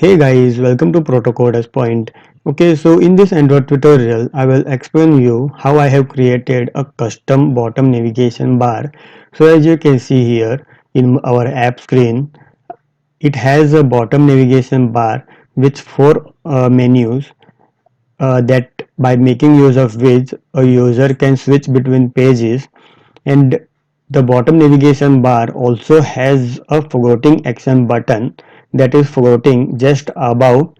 Hey guys, welcome to Protocoders Point. Okay, so in this Android tutorial, I will explain you how I have created a custom bottom navigation bar. So as you can see here in our app screen, it has a bottom navigation bar with four menus that by making use of which a user can switch between pages, and the bottom navigation bar also has a forwarding action button that is floating just above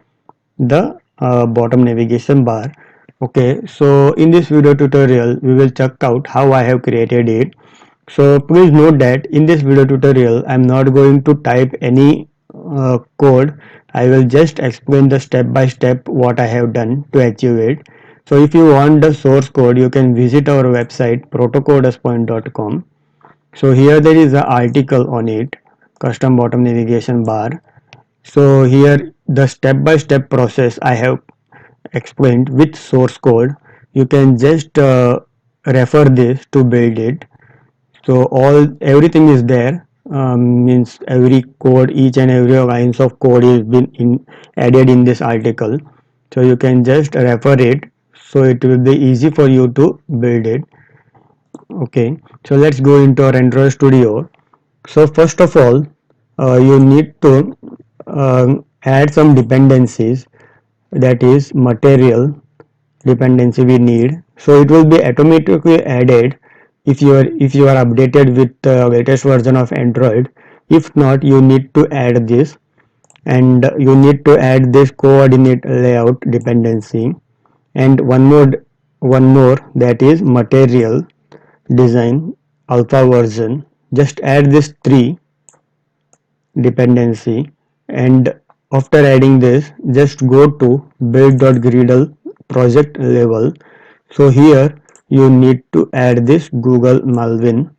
the bottom navigation bar. Okay, so in this video tutorial we will check out how I have created it. So please note that in this video tutorial I am not going to type any code. I will just explain the step by step what I have done to achieve it. So if you want the source code, you can visit our website protocoderspoint.com. So here there is an article on it, custom bottom navigation bar. So here the step by step process I have explained with source code. You can just refer this to build it. So everything is there. Means every code, each and every lines of code is added in this article. So you can just refer it. So it will be easy for you to build it. Okay. So let's go into our Android Studio. So first of all, you need to add some dependencies, that is material dependency we need. So it will be automatically added if you are updated with the latest version of Android. If not, you need to add this, and you need to add this coordinate layout dependency, and one more, that is material design alpha version. Just add this three dependency, and after adding this just go to build.gradle project level. So here you need to add this Google Malvin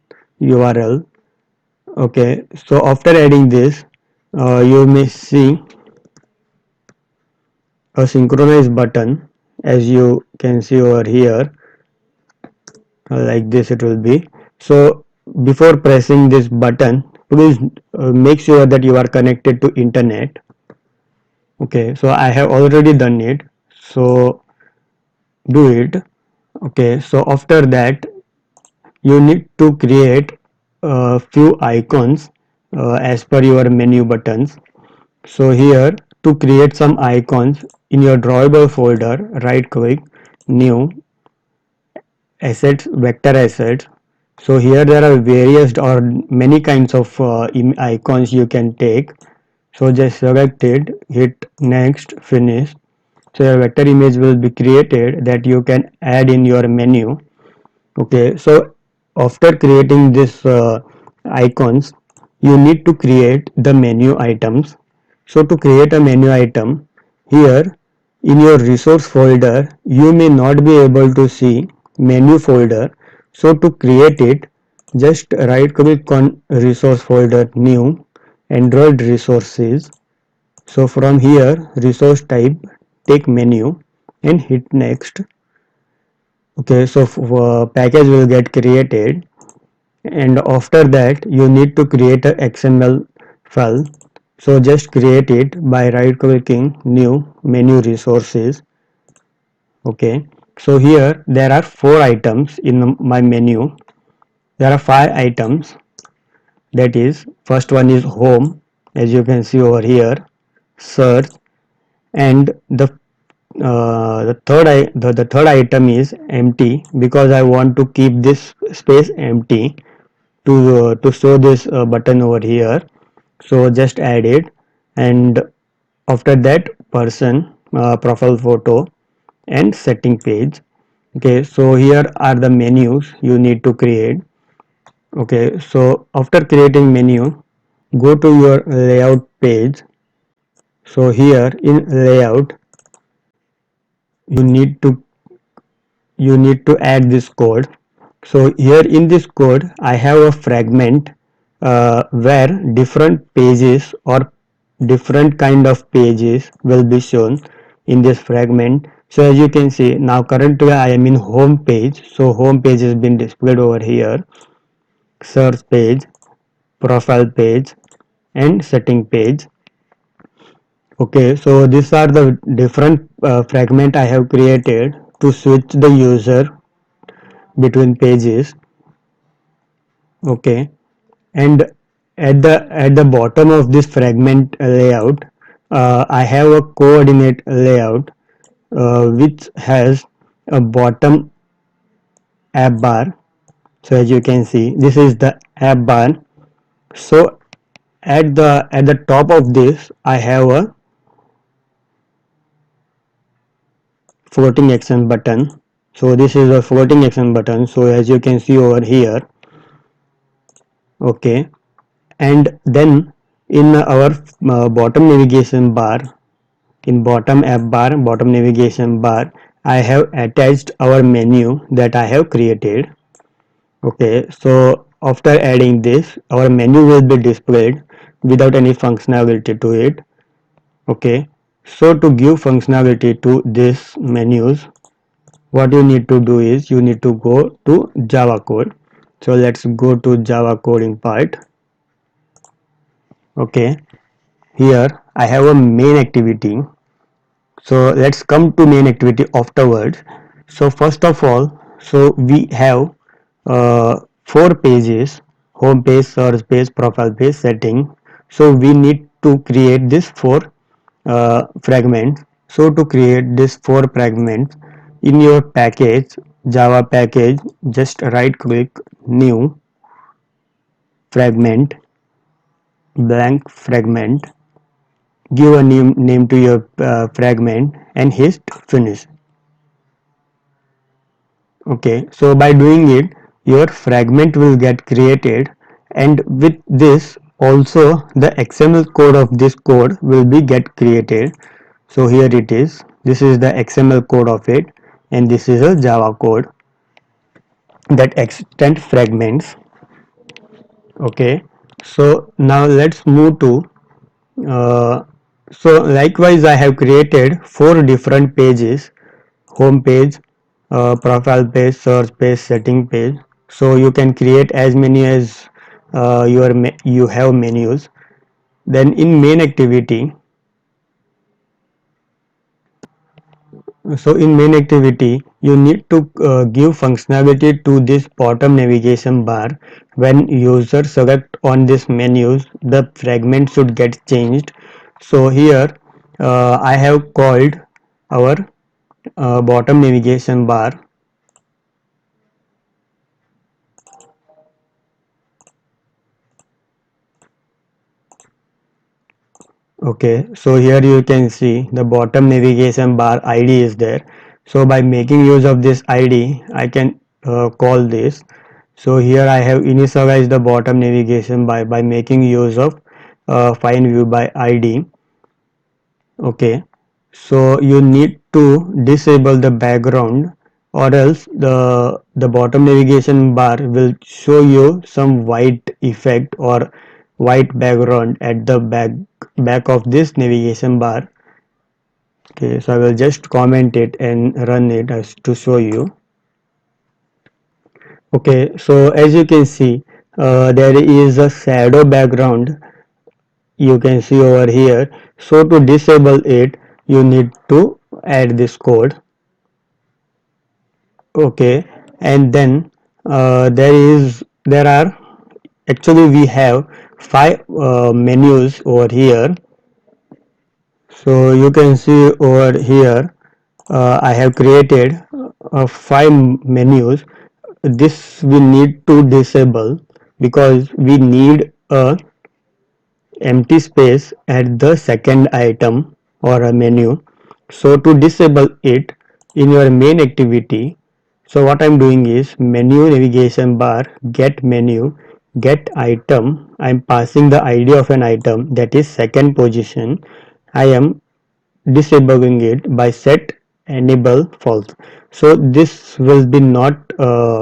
URL. Okay, so after adding this, you may see a synchronize button, as you can see over here, like this it will be. So before pressing this button, please make sure that you are connected to internet. Okay, so I have already done it, so do it. Okay, so after that you need to create a few icons as per your menu buttons. So here, to create some icons, in your drawable folder, right click, new, assets, vector assets. So here there are various or many kinds of icons you can take. So just select it, hit next, finish. So your vector image will be created that you can add in your menu. Okay, so after creating this icons, you need to create the menu items. So to create a menu item, here in your resource folder you may not be able to see menu folder. So to create it, just right click on resource folder, new, Android resources. So from here, resource type, take menu and hit next. Okay, so package will get created, and after that you need to create a XML file. So just create it by right clicking, new, menu resources. Okay, so here there are four items in my menu. There are five items. That is, first one is home, as you can see over here, search, and the third item is empty, because I want to keep this space empty to show this button over here. So just add it, and after that, person, profile photo, and setting page. Okay, so here are the menus you need to create. Okay, so after creating menu, go to your layout page. So here in layout, you need to add this code. So here in this code I have a fragment where different pages or different kind of pages will be shown in this fragment. So as you can see, now currently I am in home page. So home page has been displayed over here, search page, profile page, and setting page. Okay, so these are the different fragment I have created to switch the user between pages. Okay, and at the bottom of this fragment layout, I have a coordinate layout which has a bottom app bar. So as you can see, this is the app bar. So at the top of this, I have a floating action button. So this is a floating action button. So as you can see over here, okay, and then in our bottom navigation bar, in bottom app bar, bottom navigation bar, I have attached our menu that I have created. Okay, so after adding this, our menu will be displayed without any functionality to it. Okay, so to give functionality to these menus, what you need to do is you need to go to Java code. So let's go to Java coding part. Okay, here I have a main activity. So let's come to main activity afterwards. So first of all, so we have four pages: home page, search page, profile page, setting. So we need to create this four fragments. So to create this four fragments, in your package, Java package, just right click, new fragment, blank fragment, give a name to your fragment and hit finish. Okay, so by doing it, your fragment will get created, and with this also the XML code of this code will be get created. So here it is, this is the XML code of it, and this is a Java code that extend fragments. Okay, so now let's move to uh, so likewise I have created four different pages: home page, profile page, search page, setting page. So you can create as many as you have menus. Then in main activity, so in main activity you need to give functionality to this bottom navigation bar. When user select on this menus, the fragment should get changed. So here I have called our bottom navigation bar. Okay, so here you can see the bottom navigation bar ID is there. So by making use of this ID, I can call this. So here I have initialized the bottom navigation by making use of find view by ID. Okay, so you need to disable the background, or else the bottom navigation bar will show you some white effect or white background at the back of this navigation bar. Okay, so I will just comment it and run it as to show you. Okay, so as you can see, there is a shadow background you can see over here. So to disable it, you need to add this code. Okay, and then there are actually we have five menus over here. So you can see over here I have created five menus. This we need to disable because we need a empty space at the second item or a menu. So to disable it, in your main activity, so what I'm doing is menu navigation bar, get menu, get item. I'm passing the ID of an item, that is second position. I am disabling it by set enable false. So this will be not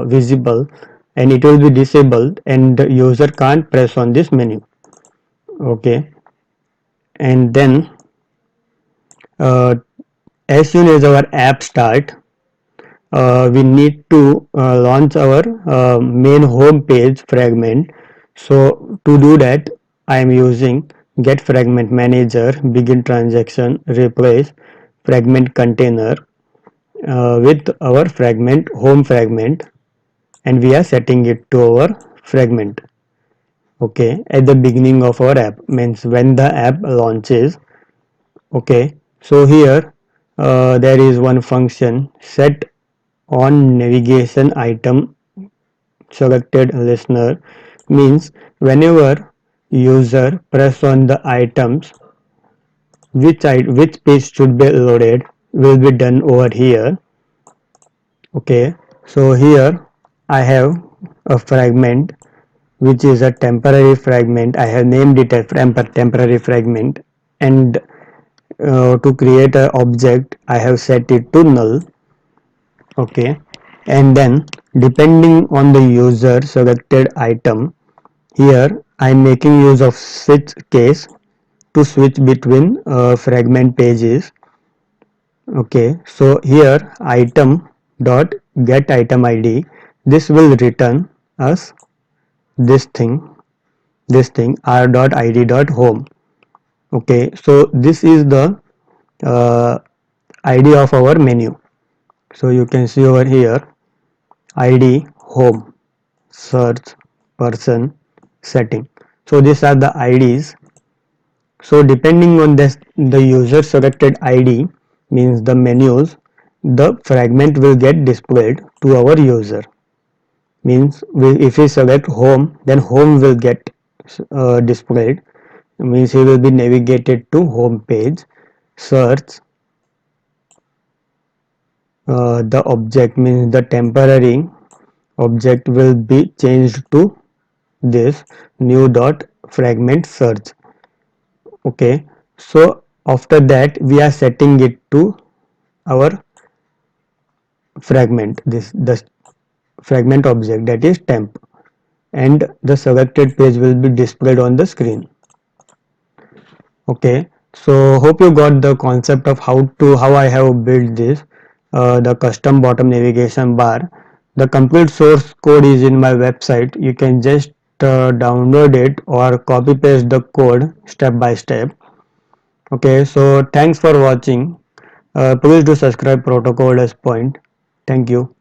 visible, and it will be disabled, and the user can't press on this menu. Okay, and then uh, as soon as our app start, we need to launch our main home page fragment. So to do that, I am using get fragment manager, begin transaction, replace fragment container with our fragment home fragment, and we are setting it to our fragment. Okay, at the beginning of our app means when the app launches. Okay, so here there is one function set on navigation item selected listener, means whenever user press on the items, which page should be loaded will be done over here. Okay, so here I have a fragment which is a temporary fragment. I have named it as temporary fragment, and to create an object I have set it to null. Okay, and then depending on the user selected item, here I am making use of switch case to switch between fragment pages. Okay, so here item dot get item id, this will return us this thing r dot id dot home. Okay, so this is the uh, id of our menu. So you can see over here id home, search, person, setting. So these are the ids. So depending on this, the user selected id means the menus, the fragment will get displayed to our user. Means if we select home, then home will get displayed. Means he will be navigated to home page. Search, the object means the temporary object will be changed to this new dot fragment search. Okay, so after that we are setting it to our fragment, this the fragment object, that is temp, and the selected page will be displayed on the screen. Okay, so hope you got the concept of how I have built this the custom bottom navigation bar. The complete source code is in my website. You can just download it or copy paste the code step by step. Okay, so thanks for watching. Please do subscribe Protocol as Point. Thank you.